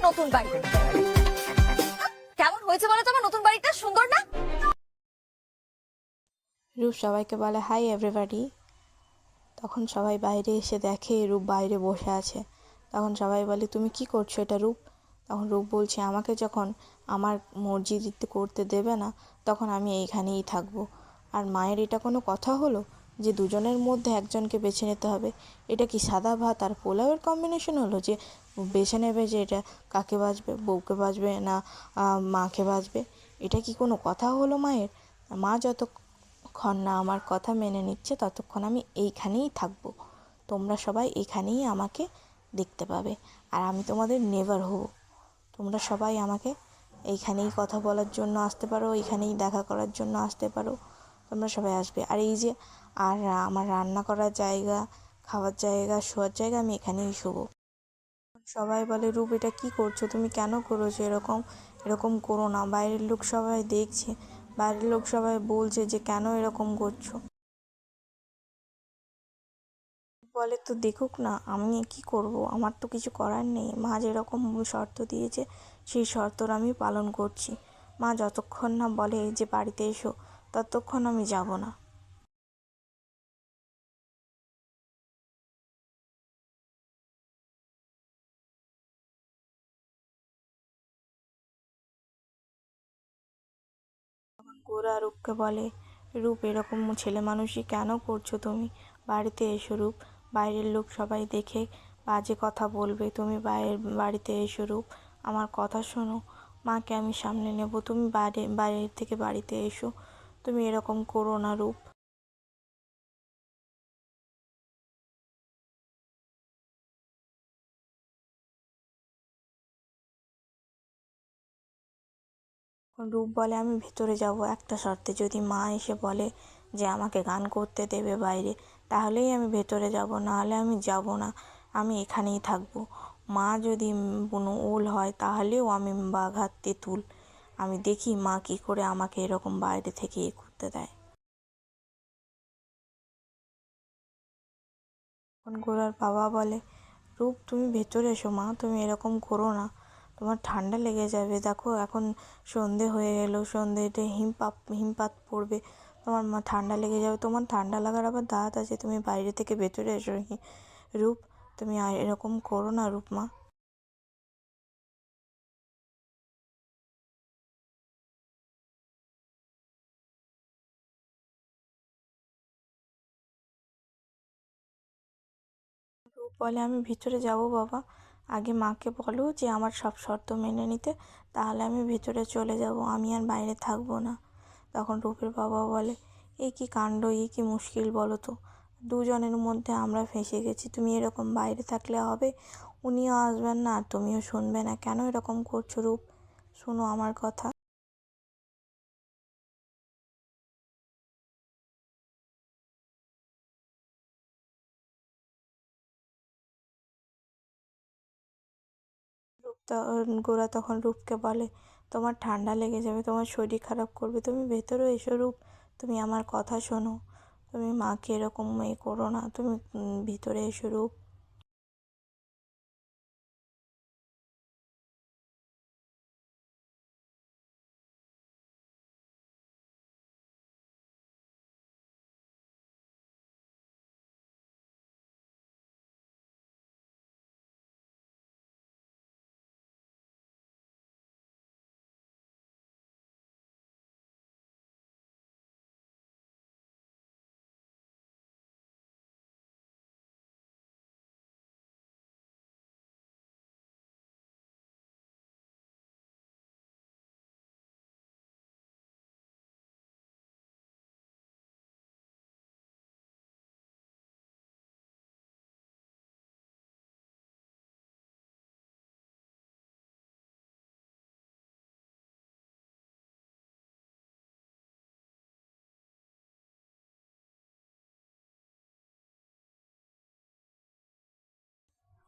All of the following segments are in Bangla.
নতুন বাড়িতে ঢুকে গেলে। কেমন হয়েছে বলো তো আমার নতুন বাড়িটা? সুন্দর না? রূপ সবাইকে বলে হাই এভরিবাডি। তখন সবাই বাইরে এসে দেখে রূপ বাইরে বসে আছে। তখন সবাই বলে তুমি কি করছো এটা রূপ? তখন রূপ বলছে আমাকে যখন আমার মর্জি করতে দেবে না তখন আমি এইখানেই থাকবো। আর মায়ের এটা কোনো কথা হলো যে দুজনের মধ্যে একজনকে বেছে নিতে হবে? এটা কি সাদা ভাত আর পোলাওয়ের কম্বিনেশন হলো যে বেছে নেবে যে এটা কাকে বাজবে, বউকে বাজবে না মাকে বাজবে? এটা কি কোনো কথা হলো মায়ের? মা যতক্ষণ না আমার কথা মেনে নিচ্ছে ততক্ষণ আমি এইখানেই থাকবো। তোমরা সবাই এখানেই আমাকে দেখতে পাবে আর আমি তোমাদের নেভার হব। তোমরা সবাই আমাকে এইখানেই কথা বলার জন্য আসতে পারো, এইখানেই দেখা করার জন্য আসতে পারো, তোমরা সবাই আসবে। আর এই যে আর আমার রান্না করার জায়গা, খাওয়ার জায়গা, শোয়ার জায়গা, আমি এখানেই শোবো। সবাই বলে রূপ এটা কি করছো, তুমি কেন করেছো এরকম? এরকম করো না, বাইরের লোক সবাই দেখছে, বাইরের লোক সবাই বলছে যে কেন এরকম করছো। বলে তো দেখুক না, আমি কি করব, আমার তো কিছু করার নেই। মা যেরকম শর্ত দিয়েছে সেই শর্তর আমি পালন করছি। মা যতক্ষণ না বলে যে বাড়িতে এসো ততক্ষণ আমি যাব না। তখন গোরা রূপকে বলে রূপ এরকম ছেলে মানুষই কেন করছো তুমি? বাড়িতে এসো রূপ, বাইরের লোক সবাই দেখে বাজে কথা বলবে। তুমি বাড়িতে এসো রূপ, আমার কথা শোনো, মাকে আমি সামনে নেব। তুমি বাইরের থেকে বাড়িতে এসো, তুমি এরকম করো না রূপ। রূপ বলে আমি ভেতরে যাব একটা শর্তে, যদি মা এসে বলে যে আমাকে গান করতে দেবে বাইরে তাহলেই আমি ভেতরে যাব, নাহলে আমি যাব না, আমি এখানেই থাকবো। মা যদি কোনো ওল হয় তাহলেও আমি বাঘা তেঁতুল, আমি দেখি মা কী করে আমাকে এরকম বাইরে থেকে করতে দেয়। তখন গোরার বাবা বলে রূপ তুমি ভেতরে এসো মা, তুমি এরকম করো না, তোমার ঠান্ডা লেগে যাবে। দেখো এখন সন্ধে হয়ে এলো, সন্ধেতে হিমপাত পড়বে, তোমার ঠান্ডা লেগে যাবে, তোমার ঠান্ডা লাগার আবার দাঁত আছে, তুমি বাইরে থেকে ভেতরে এসো রূপ, তুমি আর এরকম করো না রূপ মা। রূপ বলে আমি ভিতরে যাব বাবা, আগে মাকে বলো যে আমার সব শর্ত মেনে নিতে, তাহলে আমি ভেতরে চলে যাব, আমি আর বাইরে থাকবো না। তখন রূপের বাবা বলে এ কি কাণ্ড, এ কি মুশকিল বলো তো, দুজনের মধ্যে আমরা ফেঁসে গেছি, তুমি এরকম বাইরে থাকলে হবে? উনিও আসবেন না আর তুমিও শুনবে না, কেন এরকম করছো রূপ? শোনো আমার কথা। গোরা তখন রূপকে বলে তোমার ঠান্ডা লেগে যাবে, তোমার শরীর খারাপ করবে, তুমি ভেতরে এসো রূপ, তুমি আমার কথা শোনো, তুমি মাকে এরকম করো না, তুমি ভিতরে এসো রূপ।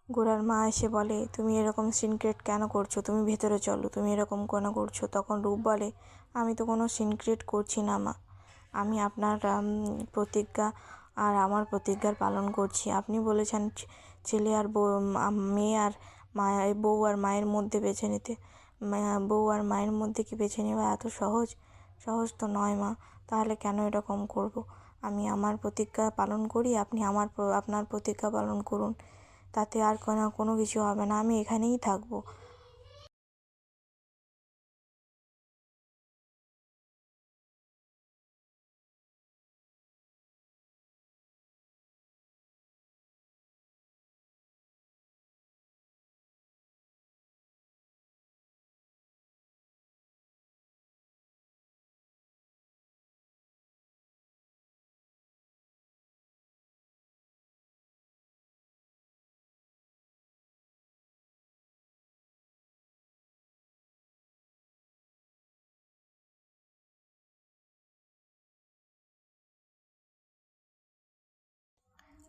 গোরার মা এসে বলে তুমি এরকম সিনক্রেট কেন করছো, তুমি ভেতরে চলো, তুমি এরকম কেন করছো? তখন রূপ বলে আমি তো কোনো সিনক্রেট করছি না মা, আমি আপনার প্রতিজ্ঞা আর আমার প্রতিজ্ঞার পালন করছি। আপনি বলেছেন ছেলে আর মেয়ে আর বউ আর মায়ের মধ্যে বেছে নিতে। বউ আর মায়ের মধ্যে কি বেছে নেওয়া এত সহজ? সহজ তো নয় মা। তাহলে কেন এরকম করব? আমি আমার প্রতিজ্ঞা পালন করি, আপনি আপনার প্রতিজ্ঞা পালন করুন। তাতে আর কোনো কিছু হবে না, আমি এখানেই থাকবো।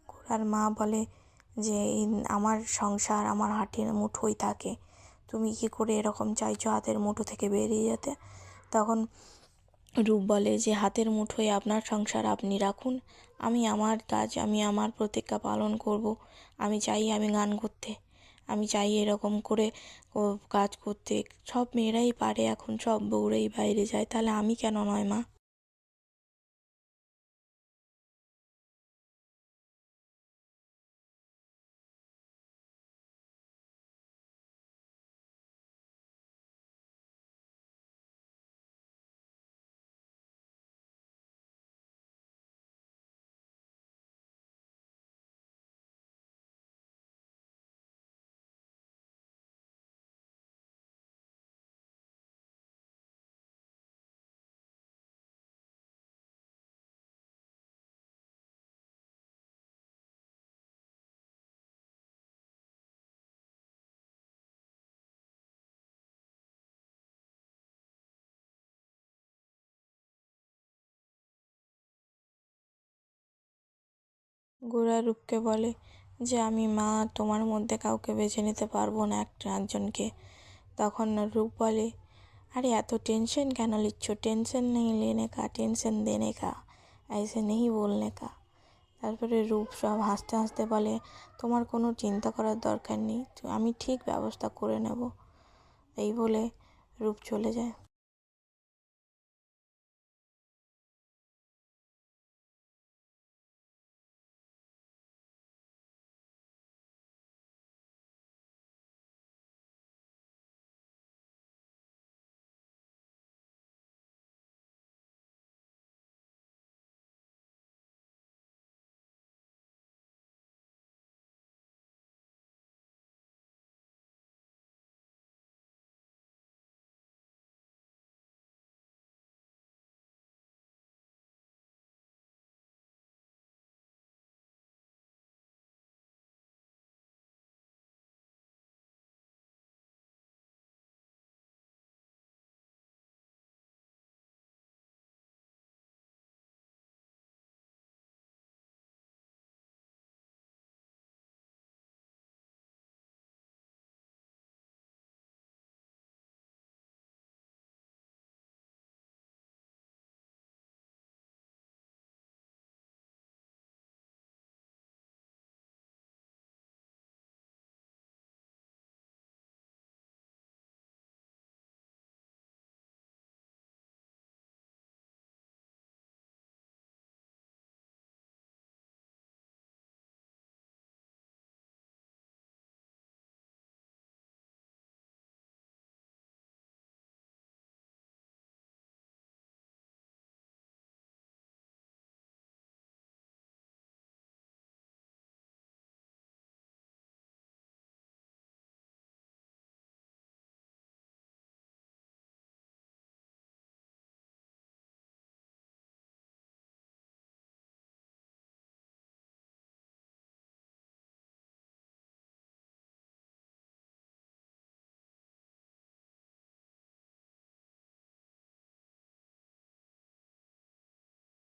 গোরার মা বলে যে আমার সংসার আমার হাতের মুঠোয় থাকে, তুমি কি করে এরকম চাইছো হাতের মুঠো থেকে বেরিয়ে যেতে? তখন রূপ বলে যে হাতের মুঠোয় আপনার সংসার আপনি রাখুন, আমি আমার কাজ, আমি আমার প্রতিজ্ঞা পালন করব। আমি চাই আমি গান করতে, আমি চাই এরকম করে কাজ করতে। সব মেয়েরাই পারে, এখন সব বউরাই বাইরে যায়, তাহলে আমি কেন নয় মা? গোরা রূপকে বলে যে আমি মা তোমার মধ্যে কাউকে বেছে নিতে পারবো না, একজনকে। তখন রূপ বলে, अरे এত টেনশন কেন নিচ্ছ? টেনশন নেই लेने का, টেনশন देने का, ऐसे नहीं बोलने का। তারপরে রূপ সব হাসতে হাসতে বলে, তোমার কোনো চিন্তা করার দরকার নেই, আমি ঠিক ব্যবস্থা করে নেব। এই বলে রূপ চলে যায়।